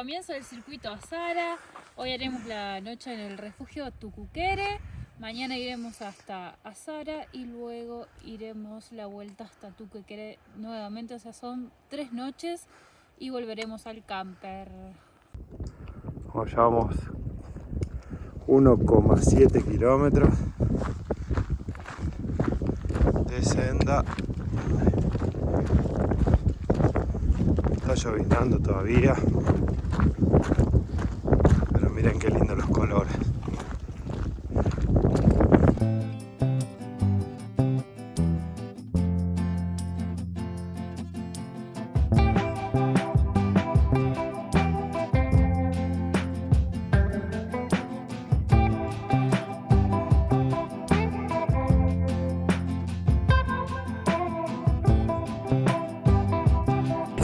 comienzo del circuito Azara. Hoy haremos la noche en el refugio Tucuquere. Mañana iremos hasta Azara y luego iremos la vuelta hasta Tucuquere nuevamente. O sea, son 3 noches y volveremos al camper. Bueno, llevamos 1,7 kilómetros de senda. Está lloviznando todavía, pero miren qué lindos los colores.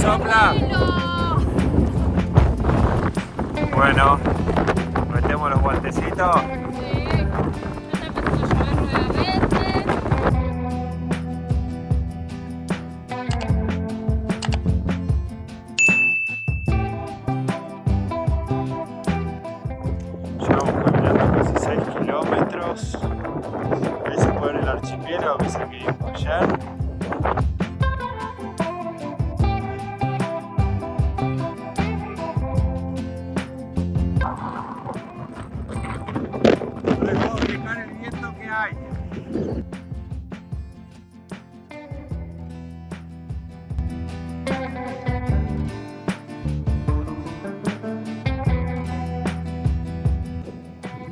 ¡Sopla! Bueno, metemos los guantecitos. Sí, ya está empezando a llover nuevamente. Llevamos caminando casi 6 kilómetros. Ahí se puede ver el archipiélago que se vimos ayer. El viento que hay.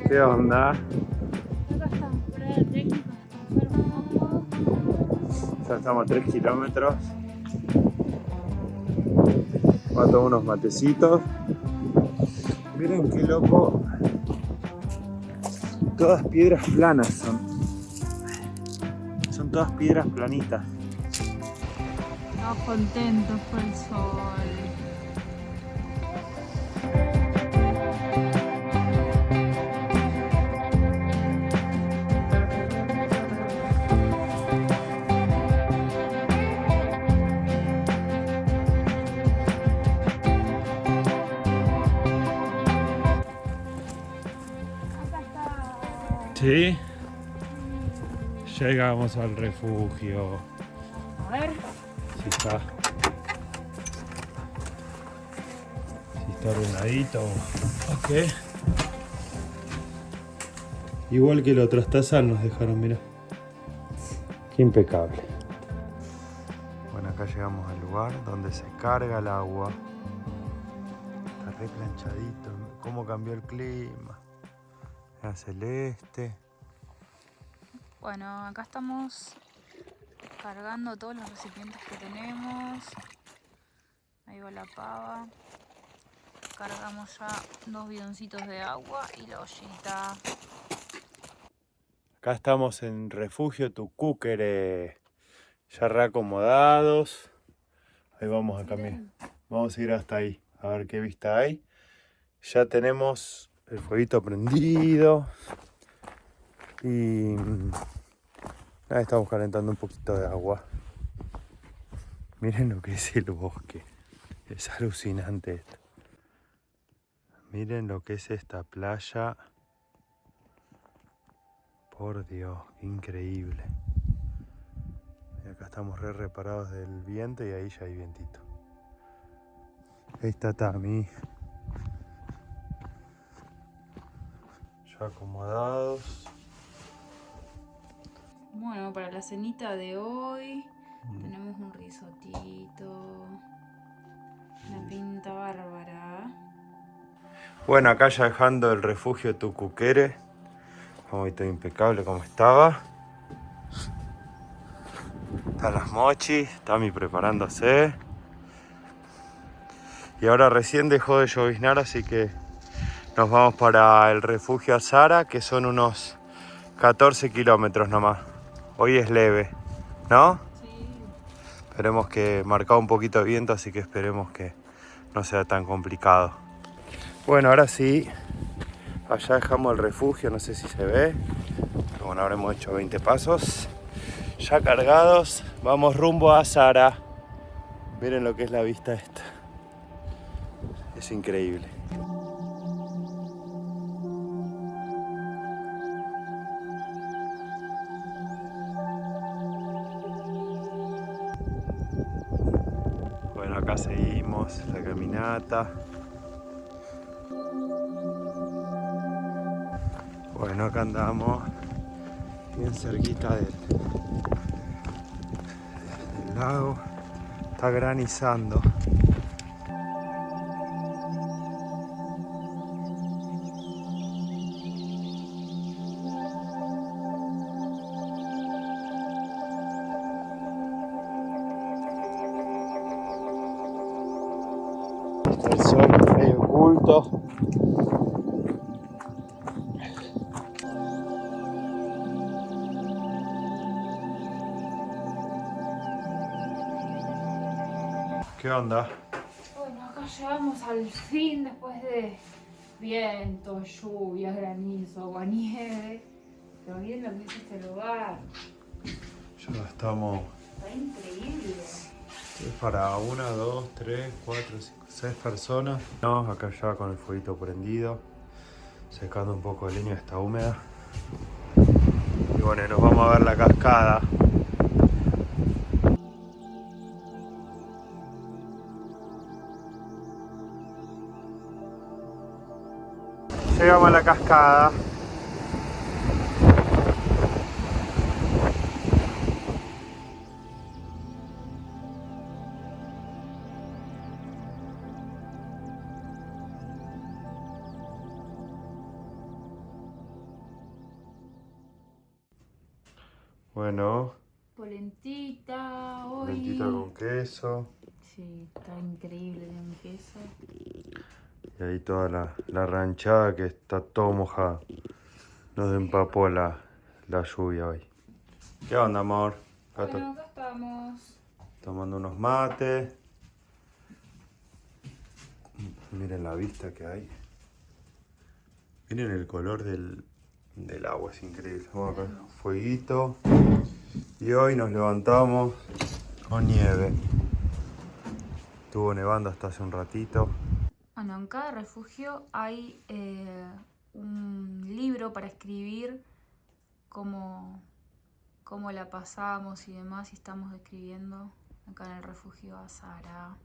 ¿Qué onda? Acá estamos, prueba técnica, estamos. Ya estamos a 3 kilómetros. Voy a tomar unos matecitos. Miren qué loco. Todas piedras planas son. Son todas piedras planitas. Estamos contentos por el sol. Sí. Llegamos al refugio. A ver. Si está ordenadito. Ok. Igual que el otro, hasta sal nos dejaron, mira. Qué impecable. Bueno, acá llegamos al lugar donde se carga el agua. Está re planchadito. Cómo cambió el clima. Era celeste. Bueno, acá estamos cargando todos los recipientes que tenemos. Ahí va la pava. Cargamos ya 2 bidoncitos de agua y la ollita. Acá estamos en refugio Tucuquere. Ya reacomodados. Ahí vamos a caminar. Vamos a ir hasta ahí. A ver qué vista hay. Ya tenemos el fueguito prendido. Y ahí estamos calentando un poquito de agua. Miren lo que es el bosque. Es alucinante esto. Miren lo que es esta playa. Por Dios, qué increíble. Y acá estamos re reparados del viento y ahí ya hay vientito. Ahí está Tami. Ya acomodados. Bueno, para la cenita de hoy tenemos un risotito. Una pinta bárbara. Bueno, acá ya dejando el refugio Tucuquere. Como todo impecable como estaba. Están las mochis, Tami preparándose. Y ahora recién dejó de lloviznar, así que nos vamos para el refugio Azara, que son unos 14 kilómetros nomás. Hoy es leve, ¿no? Sí. Esperemos que marca un poquito de viento, así que esperemos que no sea tan complicado. Bueno, ahora sí, allá dejamos el refugio, no sé si se ve. Pero bueno, habremos hecho 20 pasos. Ya cargados, vamos rumbo a Azara. Miren lo que es la vista esta. Es increíble. Bueno, acá seguimos la caminata. Bueno, acá andamos bien cerquita del lago. Está granizando. Está el sol medio oculto. ¿Qué onda? Bueno, acá llegamos al fin después de viento, lluvia, granizo, agua, nieve. Pero bien lo que es este lugar. Ya estamos. Está increíble. Es para 1, 2, 3, 4, 5, 6 personas. No, acá ya con el fueguito prendido, secando un poco de leña, está húmeda. Y bueno, nos vamos a ver la cascada. Llegamos a la cascada. Bueno, Polentita hoy. lentita con queso. Sí, está increíble el queso. Y ahí toda la ranchada que está todo mojada. Nos empapó la lluvia hoy. ¿Qué onda, amor? Acá Bueno, acá estamos. tomando unos mates. Miren la vista que hay. Miren el color del agua, es increíble. Vamos acá, fueguito. Y hoy nos levantamos con nieve. Estuvo nevando hasta hace un ratito. Bueno, en cada refugio hay un libro para escribir cómo la pasamos y demás. Y estamos escribiendo acá en el refugio Azara.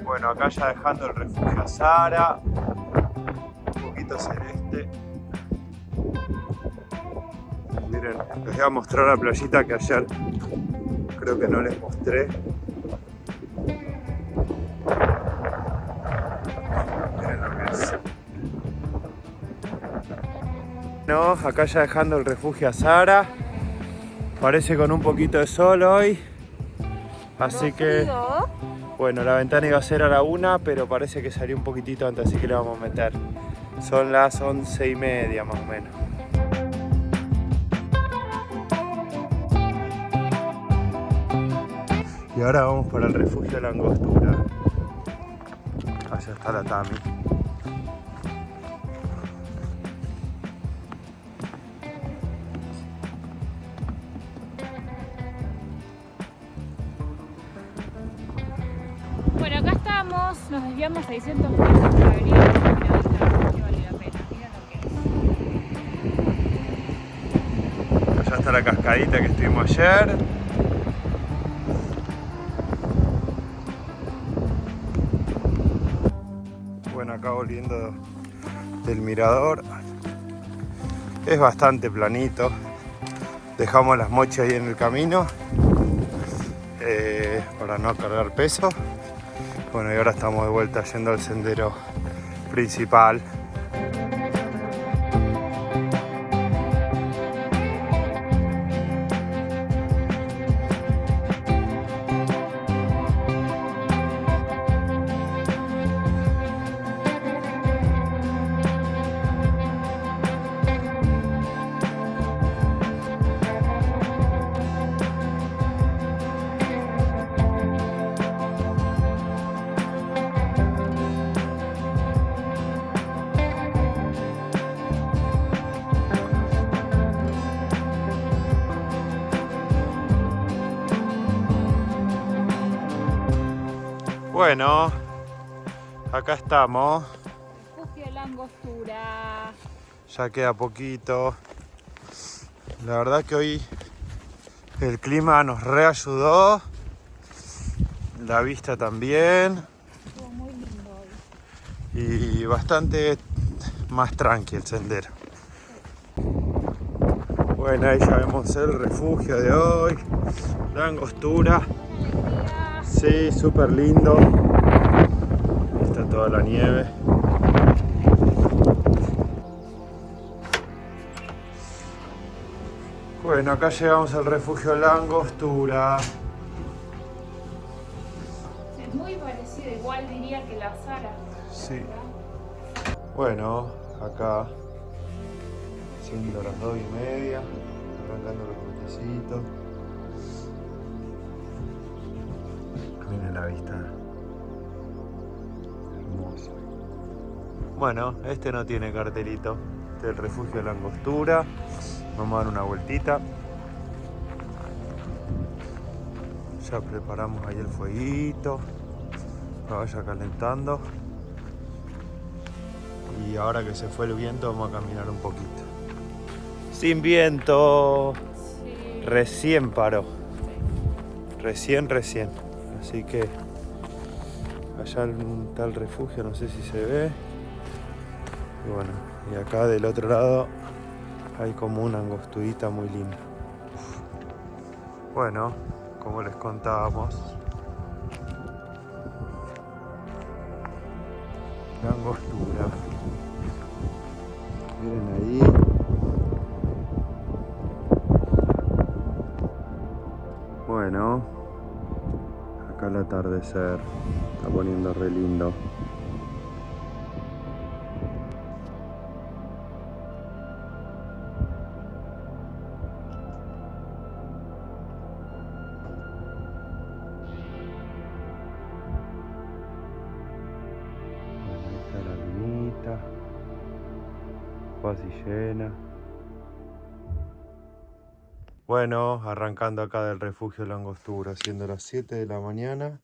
Bueno, acá ya dejando el refugio Azara. Un poquito celeste. Miren, les voy a mostrar la playita que ayer creo que no les mostré. Miren lo que es. No, acá ya dejando el refugio Azara. Parece con un poquito de sol hoy. Así que, bueno, la ventana iba a ser a la 1, pero parece que salió un poquitito antes, así que le vamos a meter. Son las 11:30 más o menos. Y ahora vamos para el refugio de la Angostura. Allá está la Tami. Bueno, acá estamos, nos desviamos 600 metros para venir a la miradita, que vale la pena. Miren lo que es. Allá está la cascadita que estuvimos ayer. Bueno, acá volviendo del mirador. Es bastante planito. Dejamos las mochas ahí en el camino para no cargar peso. Bueno, y ahora estamos de vuelta yendo al sendero principal. Bueno, acá estamos. Refugio La Angostura. Ya queda poquito. La verdad que hoy el clima nos reayudó. La vista también. Estuvo muy lindo hoy. Y bastante más tranqui el sendero. Bueno, ahí ya vemos el refugio de hoy. La Angostura. Sí, súper lindo. Ahí está toda la nieve. Bueno, acá llegamos al refugio La Angostura. Es muy parecido, igual diría que la Sara. Sí. Bueno, acá siendo las 2:30, arrancando los matecitos. Miren la vista. Hermoso. Bueno, este no tiene cartelito. Este es el refugio de La Angostura. Vamos a dar una vueltita. Ya preparamos ahí el fueguito para vaya calentando. Y ahora que se fue el viento vamos a caminar un poquito. Sin viento. Sí. Recién paró. Recién. Así que allá está el refugio, no sé si se ve. Y bueno, y acá del otro lado hay como una angosturita muy linda. Bueno, como les contábamos, la Angostura. Miren ahí. Bueno, acá el atardecer está poniendo re lindo. Ahí está la lunita, casi llena. Bueno, arrancando acá del refugio La Angostura, siendo las 7 de la mañana.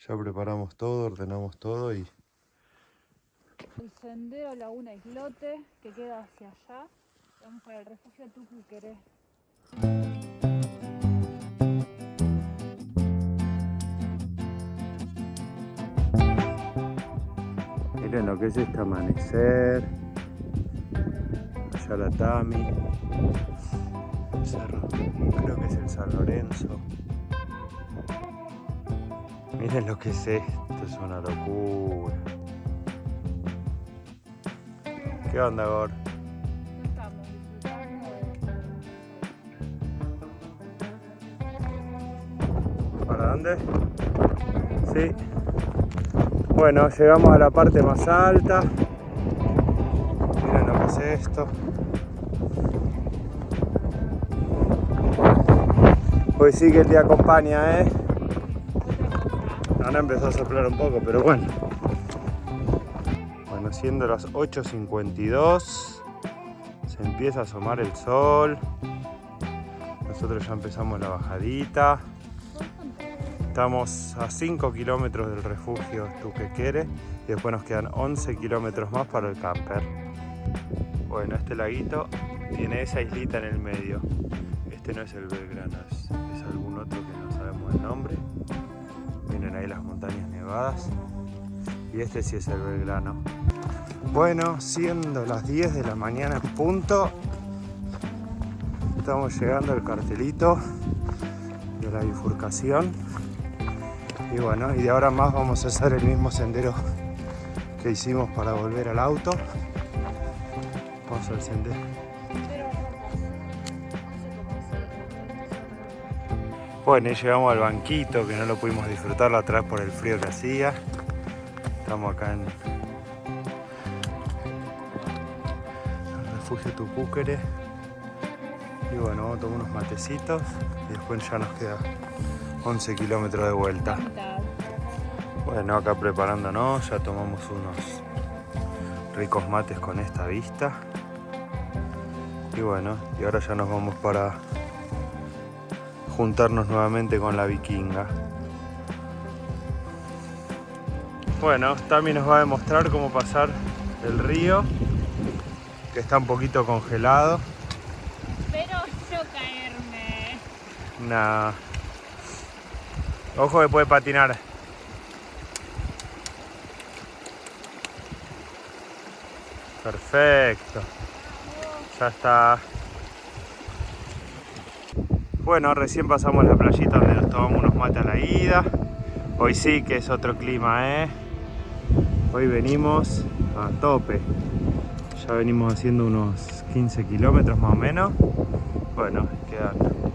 Ya preparamos todo, ordenamos todo y... El sendero Laguna Islote, que queda hacia allá. Vamos para el refugio Tucuqueré. Miren lo que es este amanecer. Allá la Tami. El cerro, creo que es el San Lorenzo. Miren lo que es esto, es una locura. ¿Qué onda, Gor? Estamos disfrutando de... ¿Para dónde? Sí. Bueno, llegamos a la parte más alta. Miren lo que es esto. Hoy sí que el día acompaña, ¿eh? Ahora empezó a soplar un poco, pero bueno. Bueno, siendo las 8:52, se empieza a asomar el sol. Nosotros ya empezamos la bajadita. Estamos a 5 kilómetros del refugio Tuquequere y después nos quedan 11 kilómetros más para el camper. Bueno, este laguito tiene esa islita en el medio. Este no es el Belgrano, es algún otro que no sabemos el nombre. Miren ahí las montañas nevadas. Y este sí es el Belgrano. Bueno, siendo las 10 de la mañana en punto, estamos llegando al cartelito de la bifurcación. Y bueno, y de ahora más vamos a hacer el mismo sendero que hicimos para volver al auto. Vamos al sendero. Bueno, y llegamos al banquito, que no lo pudimos disfrutar la otra vez por el frío que hacía. Estamos acá en el refugio Tucuquere. Y bueno, vamos a tomar unos matecitos y después ya nos queda 11 kilómetros de vuelta. Bueno, acá preparándonos, ya tomamos unos ricos mates con esta vista. Y bueno, y ahora ya nos vamos para juntarnos nuevamente con la Vikinga. Bueno, Tami nos va a demostrar cómo pasar el río, que está un poquito congelado. Espero yo caerme. Nah. Ojo que puede patinar. Perfecto. Ya está. Bueno, recién pasamos la playita donde nos tomamos unos mates a la ida. Hoy sí que es otro clima, ¿eh? Hoy venimos a tope. Ya venimos haciendo unos 15 kilómetros más o menos. Bueno,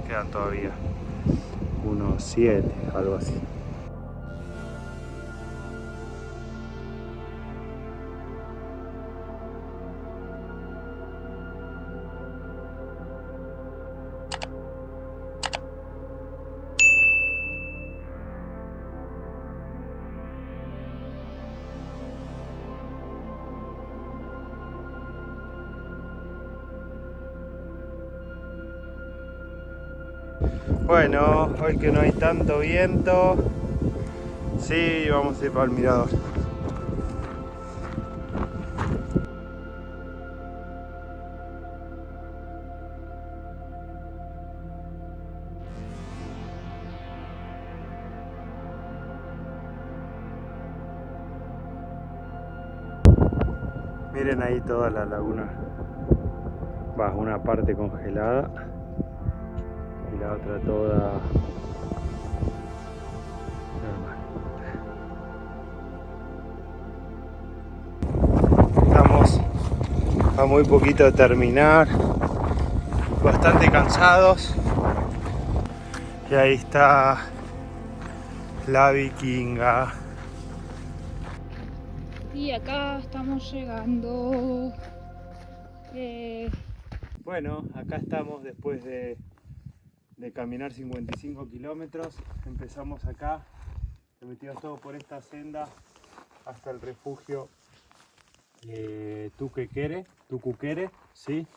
quedan todavía unos 7, algo así. Bueno, hoy que no hay tanto viento, sí, vamos a ir para el mirador. Miren ahí toda la laguna, va, una parte congelada y la otra toda normal. Estamos a muy poquito de terminar, bastante cansados, y ahí está la Vikinga. Y acá estamos llegando. Bueno, acá estamos después de caminar 55 kilómetros. Empezamos acá, nos metimos todo por esta senda hasta el refugio Tucuquere, ¿sí?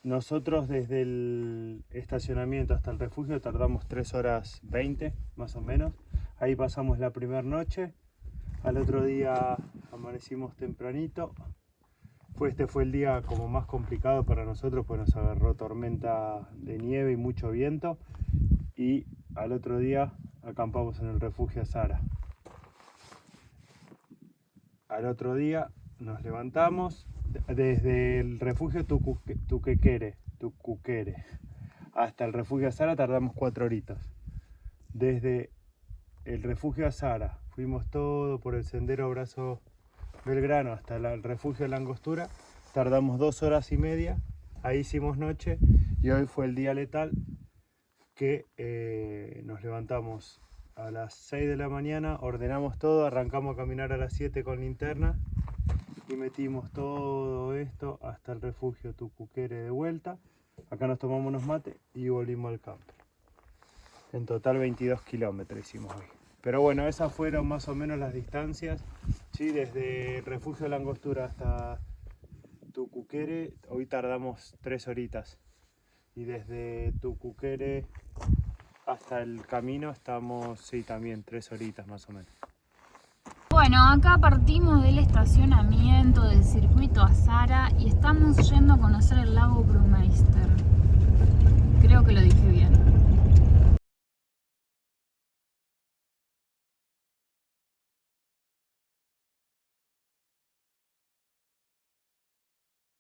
Nosotros desde el estacionamiento hasta el refugio tardamos 3 horas 20 más o menos. Ahí pasamos la primera noche. Al otro día amanecimos tempranito. Este fue el día como más complicado para nosotros, pues nos agarró tormenta de nieve y mucho viento. Y al otro día acampamos en el refugio Azara. Al otro día nos levantamos desde el refugio Tucuquere hasta el refugio Azara tardamos 4 horitas. Desde el refugio Azara fuimos todo por el sendero Brazo Belgrano hasta el refugio La Angostura, tardamos 2 horas y media, ahí hicimos noche y hoy fue el día letal que nos levantamos a las 6 de la mañana, ordenamos todo, arrancamos a caminar a las 7 con linterna y metimos todo esto hasta el refugio Tucuquere de vuelta. Acá nos tomamos unos mates y volvimos al camper. En total 22 kilómetros hicimos hoy. Pero bueno, esas fueron más o menos las distancias, ¿sí? Desde el refugio de La Angostura hasta Tucuquere, hoy tardamos 3 horitas. Y desde Tucuquere hasta el camino estamos, sí, también 3 horitas más o menos. Bueno, acá partimos del estacionamiento del circuito Azara y estamos yendo a conocer el lago Brumeister. Creo que lo dije bien.